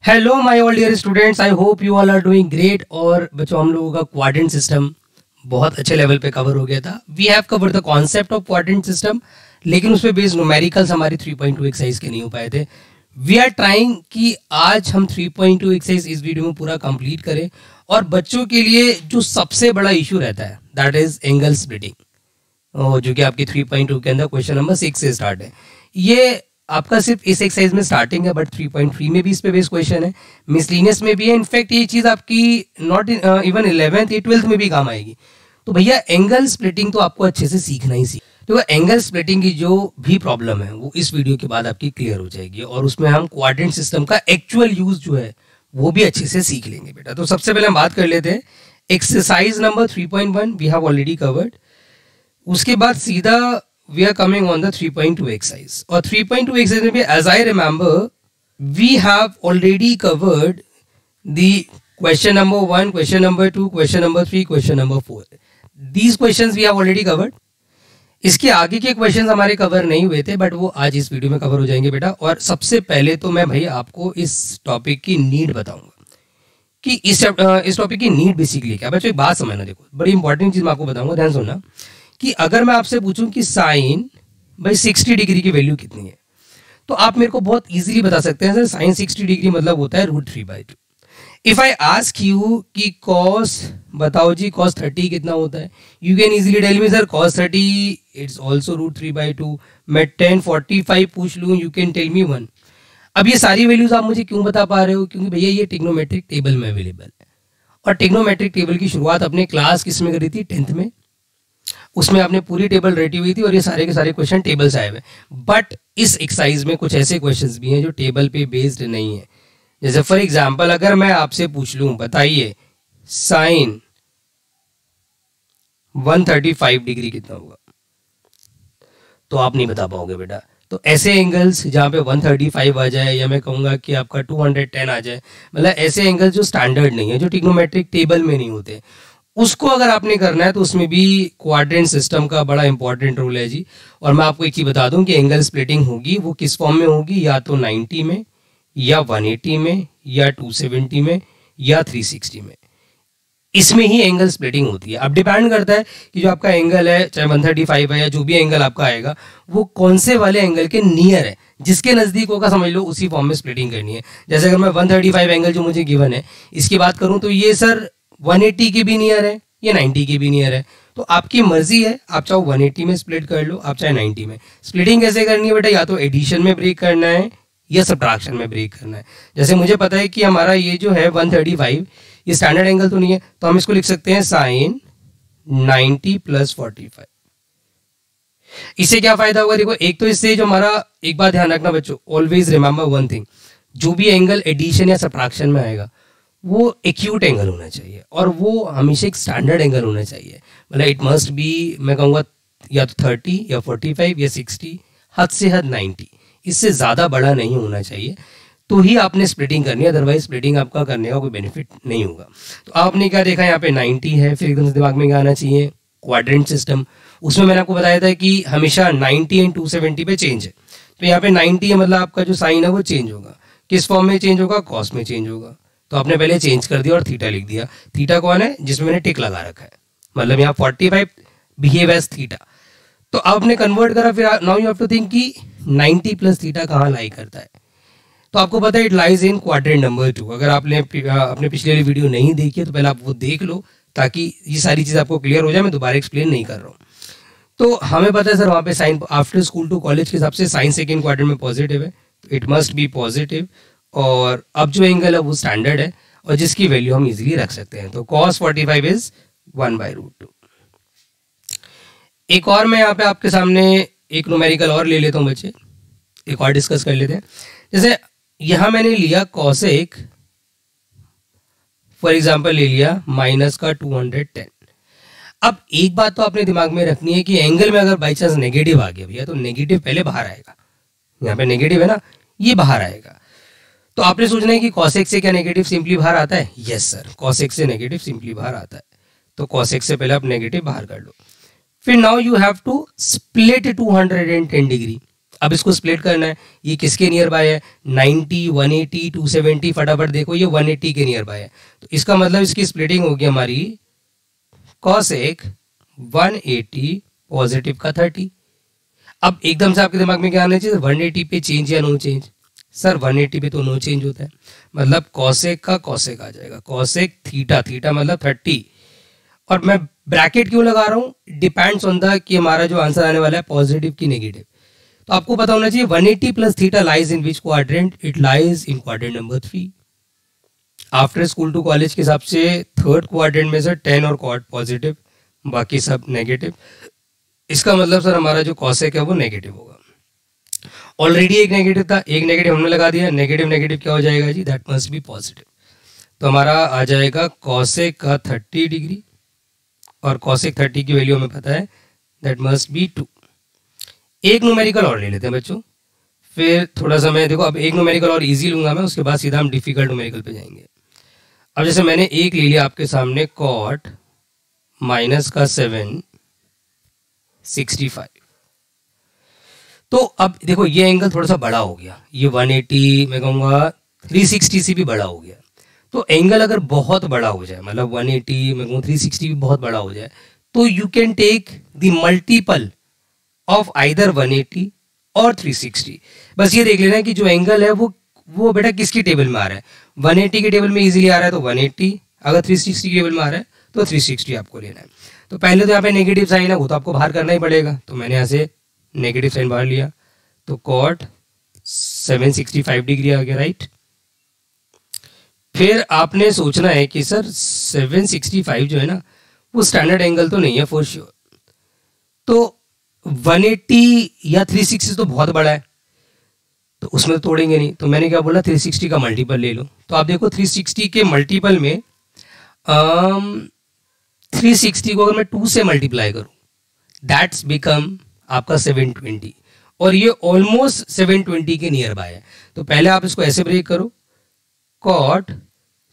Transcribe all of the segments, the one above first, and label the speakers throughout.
Speaker 1: Hello my all dear students, I hope you all are doing great. और बच्चों, हम लोगों का क्वाड्रेंट सिस्टम बहुत अच्छे लेवल पे कवर हो गया था। We have cover the concept of quadrant system, लेकिन उस पे बेस्ड न्यूमेरिकल्स हमारे 3.2 एक्सरसाइज के नहीं हो पाए थे। वी आर ट्राइंग कि आज हम 3.2 एक्सरसाइज इस वीडियो में पूरा कंप्लीट करें। और बच्चों के लिए जो सबसे बड़ा इशू रहता है दैट इज एंगल स्प्लिटिंग, जो कि आपकी 3.2 के अंदर क्वेश्चन नंबर 6 से स्टार्ट है। ये आपका सिर्फ इस एक्सरसाइज में स्टार्टिंग है, बट 3.3 में भी इस पे बेस्ड क्वेश्चन है, मिसलिनियस में भी है। इनफैक्ट ये चीज आपकी नॉट इवन 11th या 12th में भी काम आएगी। तो भैया एंगल स्प्लिटिंग तो आपको अच्छे से सीखना ही सीख। तो एंगल स्प्लिटिंग की जो भी प्रॉब्लम है वो इस वीडियो के बाद आपकी क्लियर हो जाएगी, और उसमें हम क्वाड्रेंट सिस्टम का एक्चुअल यूज जो है वो भी अच्छे से सीख लेंगे बेटा। तो सबसे पहले हम बात कर लेते हैं exercise number 3.1 we have already covered. उसके बाद सीधा we are coming on the 3.2 exercise, और 3.2 exercise में भी as I remember we have already covered the question number 1, question number 2, question number 3, question number 4. These questions we have already covered. इसके आगे के question हमारे कवर नहीं हुए थे, बट वो आज इस वीडियो में कवर हो जाएंगे बेटा। और सबसे पहले तो मैं भाई आपको इस टॉपिक की नीड बताऊंगा कि इस टॉपिक की नीड बेसिकली क्या। बच्चों एक बात समझना, देखो बड़ी इंपॉर्टेंट चीज मैं आपको बताऊंगा, ध्यान सुनना। कि अगर मैं आपसे पूछूं कि साइन भाई 60 डिग्री की वैल्यू कितनी है, तो आप मेरे को बहुत इजीली बता सकते हैं सर साइन 60 डिग्री मतलब होता है √3/2। इफ आई आस्क यू कि कॉस बताओ जी कॉस 30 कितना होता है, you can easily tell me sir cos 30 it's also √3/2। मैं 1045 पूछ लूँ, यू कैन टेल मी 1। अब ये सारी वैल्यूज आप मुझे क्यों बता पा रहे हो? क्योंकि भैया ये ट्रिग्नोमेट्रिक टेबल में अवेलेबल है, और ट्रिग्नोमेट्रिक टेबल की शुरुआत अपने क्लास किस में करी थी? 10th में। उसमें आपने पूरी टेबल रेडी हुई थी और ये सारे के सारे क्वेश्चन टेबल से आए हुए। बट इस एक्सरसाइज में कुछ ऐसे क्वेश्चंस भी हैं जो टेबल पे बेस्ड नहीं है। जैसे फॉर एग्जांपल अगर मैं आपसे पूछ लूं बताइए साइन 135 डिग्री कितना होगा, तो आप नहीं बता पाओगे बेटा। तो ऐसे एंगल्स जहां पे 135 आ जाए, या मैं कहूंगा कि आपका 210 आ जाए, मतलब ऐसे एंगल्स जो स्टैंडर्ड नहीं है, जो ट्रिग्नोमेट्रिक टेबल में नहीं होते, उसको अगर आपने करना है तो उसमें भी क्वाड्रेंट सिस्टम का बड़ा इंपॉर्टेंट रोल है जी। और मैं आपको एक चीज बता दूं कि एंगल स्प्लिटिंग होगी वो किस फॉर्म में होगी, या तो 90 में, या 180 में, या 270 में, या 360 में। इसमें ही एंगल स्प्लिटिंग होती है। अब डिपेंड करता है कि जो आपका एंगल है, चाहे 135 है या जो भी एंगल आपका आएगा, वो कौन से वाले एंगल के नियर है, जिसके नजदीक होगा समझ लो उसी फॉर्म में स्प्लिटिंग करनी है। जैसे अगर मैं 135 एंगल जो मुझे गिवन है इसकी बात करूं, तो ये सर 180 के भी नियर है, ये 90 के भी नियर है। तो आपकी मर्जी है, आप चाहो 180 में स्प्लिट कर लो, आप चाहे 90 में। स्प्लिटिंग कैसे करनी है बेटा? या तो एडिशन में ब्रेक करना है या सब्ट्रैक्शन में ब्रेक करना है। जैसे मुझे पता है कि हमारा ये जो है 135 ये स्टैंडर्ड एंगल तो नहीं है, तो हम इसको लिख सकते हैं साइन 90 + 45। इससे क्या फायदा होगा? देखो एक तो इससे जो हमारा, एक बात ध्यान रखना बच्चों, ऑलवेज रिमेंबर वन थिंग, जो भी एंगल एडिशन या सब्ट्रैक्शन में आएगा वो एक्यूट एंगल होना चाहिए, और वो हमेशा एक स्टैंडर्ड एंगल होना चाहिए। मतलब इट मस्ट बी, मैं कहूँगा या तो 30 या 45 या 60, हद से हद 90, इससे ज़्यादा बड़ा नहीं होना चाहिए, तो ही आपने स्प्लिटिंग करनी है। अदरवाइज स्प्लिटिंग आपका करने का कोई बेनिफिट नहीं होगा। तो आपने क्या देखा, यहाँ पे 90 है, फिर एकदम से दिमाग में क्या आना चाहिए? Quadrant system. उसमें मैंने आपको बताया था कि हमेशा 90 एंड 270 पे चेंज है। तो यहाँ पे 90 है, मतलब आपका जो साइन है वो चेंज होगा। किस फॉर्म में चेंज होगा? कॉस में चेंज होगा। तो आपने पहले चेंज कर दिया और थीटा लिख दिया। थीटा कौन है? जिसमें मैंने टिक लगा रखा है, मतलब यहाँ 45 बिहेव एज थीटा। तो आपने कन्वर्ट करा, फिर now you have to think कि 90 + थीटा कहाँ लाई करता है। तो आपको पता है it lies in quadrant number 2। अगर आपने अपने पिछले वाली वीडियो नहीं देखी है तो पहले आप वो देख लो, ताकि ये सारी चीज़ आपको क्लियर हो जाए। मैं दोबारा एक्सप्लेन नहीं कर रहा हूँ। तो हमें पता है सर वहाँ पे sine after school to college के हिसाब से साइन सेकेंड क्वाड्रेंट में पॉजिटिव है, तो इट मस्ट बी पॉजिटिव। और अब जो एंगल है वो स्टैंडर्ड है और जिसकी वैल्यू हम इजीली रख सकते हैं। तो cos 45 इज 1/√2। एक और मैं यहाँ पे आपके सामने एक न्यूमेरिकल और ले लेता हूँ बच्चे, एक और डिस्कस कर लेते हैं। जैसे यहाँ मैंने लिया कॉसेक, फॉर एग्जाम्पल ले लिया -210। अब एक बात तो आपने दिमाग में रखनी है कि एंगल में अगर बाई चांस नेगेटिव आ गया भैया, तो नेगेटिव पहले बाहर आएगा। यहाँ पे नेगेटिव है ना, ये बाहर आएगा। तो आपने सोचना है कि cosec से क्या नेगेटिव सिंपली बाहर आता है? यस सर, cosec से नेगेटिव सिंपली बाहर आता है। तो cosec से पहले आप नेगेटिव बाहर कर लो। फिर now you have to split 210 degree. अब इसको स्प्लिट करना है, ये किसके नियर बाय है, 90, 180, 270, फटाफट देखो ये 180 के नियर बाय है। तो इसका मतलब इसकी स्प्लिटिंग होगी हमारी कॉसेक 180 पॉजिटिव का 30। अब एकदम से आपके दिमाग में क्या आना चाहिए, 180 पे चेंज या नो चेंज। सर 180 पे तो नो चेंज होता है, मतलब कॉसेक का कॉसेक आ जाएगा, कॉसेक थीटा, थीटा मतलब 30। और मैं ब्रैकेट क्यों लगा रहा हूँ, डिपेंड्स ऑन द कि हमारा जो आंसर आने वाला है पॉजिटिव की नेगेटिव। तो आपको पता होना चाहिए 180 plus theta lies in which quadrant, it lies in quadrant number 3। After school to college के हिसाब से थर्ड क्वाड्रेंट में से 10 और क्वाड पॉजिटिव, बाकी सब नेगेटिव। इसका मतलब सर हमारा जो कॉसेक है वो नेगेटिव होगा। ऑलरेडी एक नेगेटिव था, एक नेगेटिव हमने लगा दिया, नेगेटिव नेगेटिव क्या हो जाएगा जी, दैट मस्ट बी पॉजिटिव। तो हमारा आ जाएगा कॉसेक का 30 डिग्री, और कॉसेक 30 की वैल्यू हमें पता है दैट मस्ट बी 2। एक न्यूमेरिकल और ले लेते हैं बच्चों, फिर थोड़ा सा मैं देखो, अब एक न्यूमेरिकल और इजी लूंगा मैं, उसके बाद सीधा हम डिफिकल्ट न्यूमेरिकल पे जाएंगे। अब जैसे मैंने एक ले लिया आपके सामने, कॉट माइनस का 765। तो अब देखो ये एंगल थोड़ा सा बड़ा हो गया, ये 180 मैं कहूँगा 360 से भी बड़ा हो गया। तो एंगल अगर बहुत बड़ा हो जाए, मतलब 180 मैं कहूँ 360 भी बहुत बड़ा हो जाए, तो you can take the multiple of either 180 और 360। बस ये देख लेना है कि जो एंगल है वो बेटा किसकी टेबल में आ रहा है। 180 के टेबल में इजीली आ रहा है तो 180, अगर 360 के टेबल में आ रहा है तो 360 आपको लेना है। तो पहले तो यहाँ पे नेगेटिव साइन है, वो तो आपको बाहर करना ही पड़ेगा, तो मैंने यहाँ से नेगेटिव साइन बाहर लिया, तो कॉट 765 डिग्री आ गया, राइट। फिर आपने सोचना है कि सर 765 जो है ना वो स्टैंडर्ड एंगल तो नहीं है फॉर श्योर, तो 180 या 360 तो बहुत बड़ा है, तो उसमें तो तोड़ेंगे नहीं। तो मैंने क्या बोला, 360 का मल्टीपल ले लो। तो आप देखो 360 के मल्टीपल में 360 को अगर मैं 2 से मल्टीप्लाई करूं, दैट्स बिकम आपका 720, और ये ऑलमोस्ट 720 के नियर बाय है। तो पहले आप इसको ऐसे ब्रेक करो, कॉट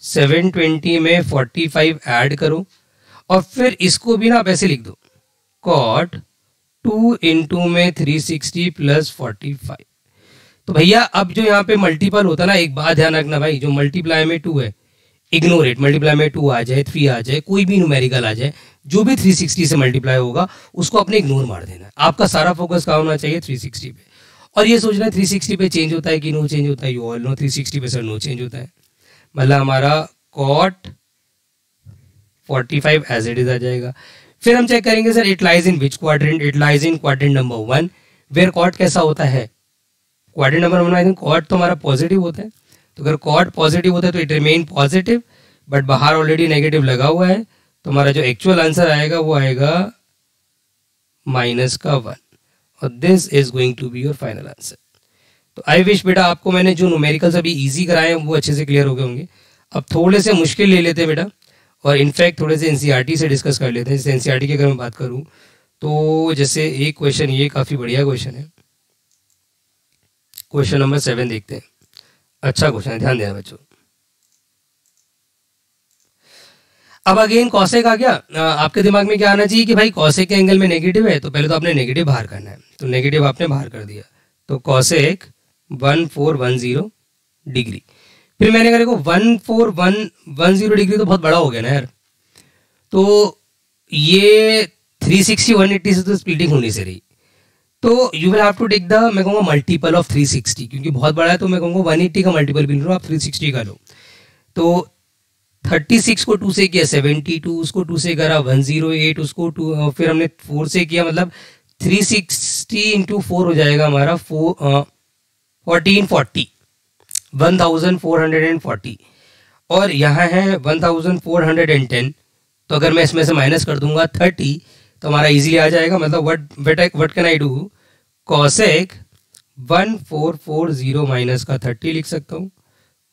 Speaker 1: 720 में 45 ऐड करो, और फिर इसको भी ना आप ऐसे लिख दो, कॉट 2 इंटू में 360 प्लस 45। तो भैया अब जो यहाँ पे मल्टीपल होता है ना, एक बात ध्यान रखना भाई, जो मल्टीप्लाई में 2 है इग्नोर इट, मल्टीप्लाई में 2 आ जाए, 3 आ जाए, कोई भी न्यूमेरिकल आ जाए, जो भी 360 से मल्टीप्लाई होगा उसको अपने इग्नोर मार देना है। आपका सारा फोकस कहाँ होना चाहिए, 360 पे। और ये सोचना है 360 पे चेंज होता है कि नो चेंज होता है, यू ऑल नो 360 पे सर नो चेंज होता है। मतलब हमारा कॉट 45 एज इट इज आ जाएगा। फिर हम चेक करेंगे sir it lies in which quadrant, it lies in quadrant number 1, where cot कैसा होता है, quadrant number 1 I think cot तो हमारा पॉजिटिव होता है। तो अगर कॉट पॉजिटिव होता है तो इट रिमेन पॉजिटिव, बट बाहर ऑलरेडी नेगेटिव लगा हुआ है, तो हमारा जो एक्चुअल आंसर आएगा वो आएगा माइनस का 1, और this is going to be your final answer. तो आई विश बेटा आपको मैंने जो न्यूमेरिकल्स अभी इजी कराए हैं वो अच्छे से क्लियर हो गए होंगे। अब थोड़े से मुश्किल ले लेते हैं बेटा, और इनफैक्ट थोड़े से एनसीईआरटी से डिस्कस कर लेते हैं। जैसे एनसीईआरटी की अगर मैं बात करूं तो जैसे एक क्वेश्चन, ये काफ़ी बढ़िया क्वेश्चन है, क्वेश्चन नंबर 7 देखते हैं। अच्छा क्वेश्चन है, ध्यान देना बच्चों। अब अगेन कॉसेक आ गया, आपके दिमाग में क्या आना चाहिए कि भाई कॉसेक के एंगल में नेगेटिव है, तो पहले तो आपने नेगेटिव बाहर करना है, तो नेगेटिव आपने बाहर कर दिया, तो कॉसेक 1410 डिग्री। फिर मैंने कहा देखो 1410 डिग्री तो बहुत बड़ा हो गया ना यार, तो ये 360 180 से तो स्प्लिटिंग होनी से रही, तो you will have to take the, मैं कहूँगा मल्टीपल ऑफ 360, क्योंकि बहुत बड़ा है, तो मैं कहूँगा 180 का मल्टीपल भी लो, आप 360 का लो। तो 36 को 2 से किया 72, उसको 2 से करा 108, उसको 2, फिर हमने 4 से किया, मतलब 360 इंटू 4 हो जाएगा हमारा 1440, 1440, और यहाँ है 1410। तो अगर मैं इसमें से माइनस कर दूंगा 30 तो हमारा इजीली आ जाएगा, मतलब what can I do, cosec 1440 minus का 30 लिख सकता हूँ,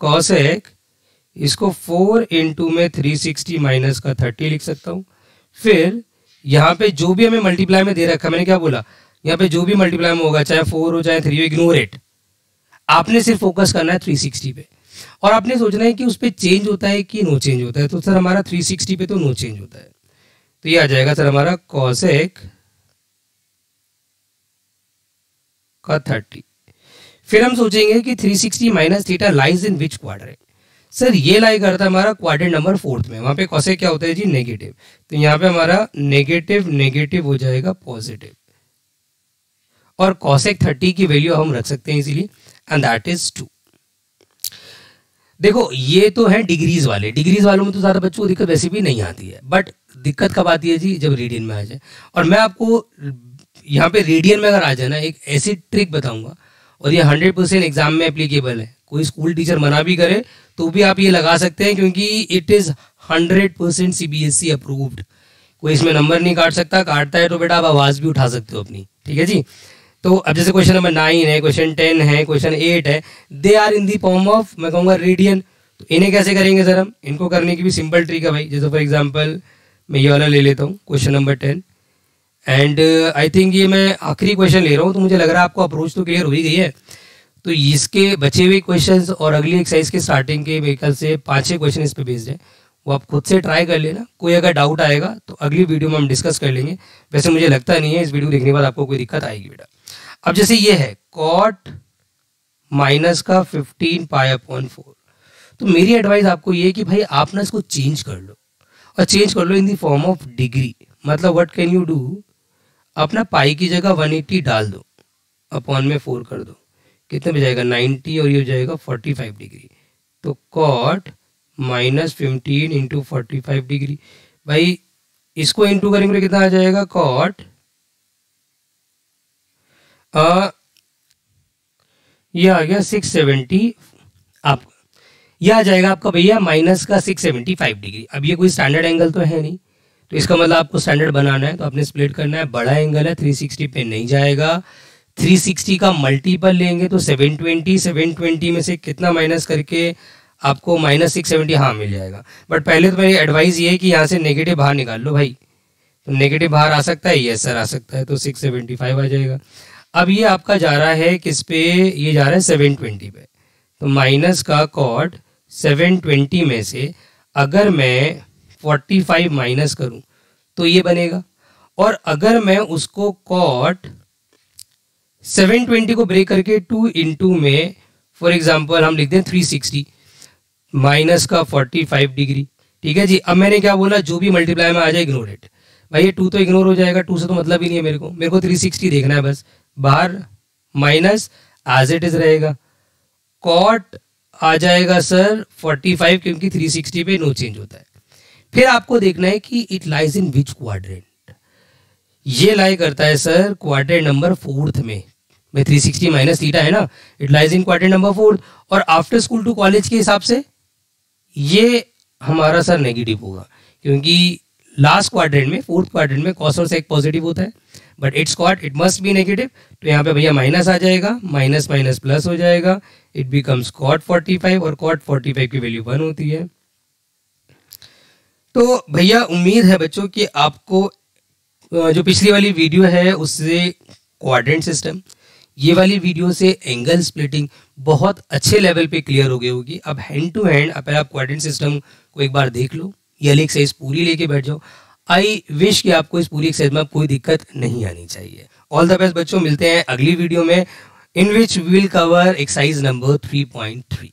Speaker 1: कॉसेक इसको 4 इंटू में 360 माइनस का 30 लिख सकता हूँ। फिर यहाँ पे जो भी हमें मल्टीप्लाई में दे रखा है, मैंने क्या बोला, यहाँ पे जो भी मल्टीप्लाई में होगा, चाहे 4 हो चाहे 3 हो, इग्नोर इट, आपने सिर्फ फोकस करना है 360 पे, और आपने सोचना है कि उस पर चेंज होता है कि नो चेंज होता है। तो सर हमारा 360 पे तो नो चेंज होता है, तो ये आ जाएगा सर हमारा कॉसेक का 30। फिर हम सोचेंगे कि 360 minus theta lies in which quadrant. Sir ये लाई करता है हमारा क्वाड्रेंट नंबर 4 में, वहां पे कॉसेक क्या होता है जी, नेगेटिव। तो यहाँ पे हमारा नेगेटिव नेगेटिव हो जाएगा पॉजिटिव, और कॉसेक 30 की वैल्यू हम रख सकते हैं इजीली, एंड दैट इज 2। देखो ये तो है डिग्रीज वाले, डिग्रीज वालों में तो ज़्यादा बच्चों को दिक्कत वैसे भी नहीं आती है, बट दिक्कत कब आती है जी, जब रेडियन में आ जाए। और मैं आपको यहाँ पे रेडियन में अगर आ जाए ना, एक ऐसी ट्रिक बताऊंगा, और ये 100% एग्जाम में एप्लीकेबल है। कोई स्कूल टीचर मना भी करे तो भी आप ये लगा सकते हैं, क्योंकि इट इज़ 100% CBSE अप्रूव्ड। कोई इसमें नंबर नहीं काट सकता, काटता है तो बेटा आप आवाज़ भी उठा सकते हो अपनी, ठीक है जी। तो अब जैसे क्वेश्चन नंबर 9 है, क्वेश्चन 10 है, क्वेश्चन 8 है, they are in the form of, मैं कहूँगा रेडियन। तो इन्हें कैसे करेंगे सर हम, इनको करने की भी सिंपल ट्रिक है भाई। जैसे फॉर एग्जांपल मैं ये वाला ले लेता हूँ, question number 10, and I think ये मैं आखिरी क्वेश्चन ले रहा हूँ, तो मुझे लग रहा है आपको अप्रोच तो क्लियर हो ही गई है। तो इसके बचे हुए क्वेश्चंस और अगली एक्सरसाइज के स्टार्टिंग के व्हीकल से 5-6 क्वेश्चन इस पे बेस्ड है, वो आप खुद से ट्राई कर लेना। कोई अगर डाउट आएगा तो अगली वीडियो में हम डिस्कस कर लेंगे। वैसे मुझे लगता नहीं है इस वीडियो देखने के बाद आपको कोई दिक्कत आएगी बेटा। अब जैसे ये है कॉट माइनस का 15 पाई/4, तो मेरी एडवाइस आपको ये है कि भाई आप ना इसको चेंज कर लो, और चेंज कर लो इन दी फॉर्म ऑफ डिग्री। मतलब व्हाट कैन यू डू, अपना पाई की जगह 180 डाल दो, अपॉन में 4 कर दो, कितने में जाएगा 90, और ये हो जाएगा 45 डिग्री। तो कॉट माइनस 15 इंटू 45 डिग्री, भाई इसको इंटू करेंगे तो कितना आ जाएगा, कॉट ये आ गया 670, आप यह आ जाएगा आपका भैया माइनस का 675 डिग्री। अब ये कोई स्टैंडर्ड एंगल तो है नहीं, तो इसका मतलब आपको स्टैंडर्ड बनाना है तो आपने स्प्लिट करना है। बड़ा एंगल है, 360 पे नहीं जाएगा, 360 का मल्टीपल लेंगे तो 720 में से कितना माइनस करके आपको माइनस 670 हाँ मिल जाएगा। बट पहले तो मेरी एडवाइस ये है कि यहाँ से नेगेटिव बाहर निकाल लो भाई। तो नेगेटिव बाहर आ सकता है, यस सर आ सकता है, तो 675 आ जाएगा। अब ये आपका जा रहा है किस पे, ये जा रहा है 720 पे। तो माइनस का कॉट 720 में से अगर मैं 45 माइनस करूं तो ये बनेगा, और अगर मैं उसको कॉट 720 को ब्रेक करके 2 इंटू में फॉर एग्जांपल हम लिख दें 360 माइनस का 45 डिग्री, ठीक है जी। अब मैंने क्या बोला, जो भी मल्टीप्लाई में आ जाए इग्नोर इट। भाई ये 2 तो इग्नोर हो जाएगा, 2 से तो मतलब ही नहीं है मेरे को 360 देखना है बस। बाहर माइनस एज इट इज रहेगा, कॉट आ जाएगा सर 45, क्योंकि 360 पे नो चेंज होता है। फिर आपको देखना है कि it lies in which quadrant, ये लाई करता है सर क्वाड्रेंट नंबर 4 में। 360 माइनस थीटा है ना, it lies in quadrant number 4, और आफ्टर स्कूल टू कॉलेज के हिसाब से ये हमारा सर नेगेटिव होगा, क्योंकि लास्ट क्वाड्रेंट में, 4th क्वाड्रेंट में कॉस और सेक पॉजिटिव होता है, but it's cot it must be negative. तो यहाँ पे भैया माइनस आ जाएगा, माइनस माइनस प्लस हो जाएगा, इट बिकम्स कॉट 45, और कॉट 45 की वैल्यू 1 होती है। तो भैया उम्मीद है बच्चों कि आपको जो पिछली वाली वीडियो है उससे क्वाड्रेंट सिस्टम, ये वाली वीडियो से एंगल स्प्लिटिंग बहुत अच्छे लेवल पे क्लियर हो गई होगी। अब हैंड टू हैंड अब आप क्वाड्रेंट सिस्टम को एक बार देख लो, ये वाली एक्सरसाइज पूरी लेके बैठ जाओ। आई विश कि आपको इस पूरी एक्सरसाइज में कोई दिक्कत नहीं आनी चाहिए। ऑल द बेस्ट बच्चों, मिलते हैं अगली वीडियो में in which we will cover exercise number 3.3।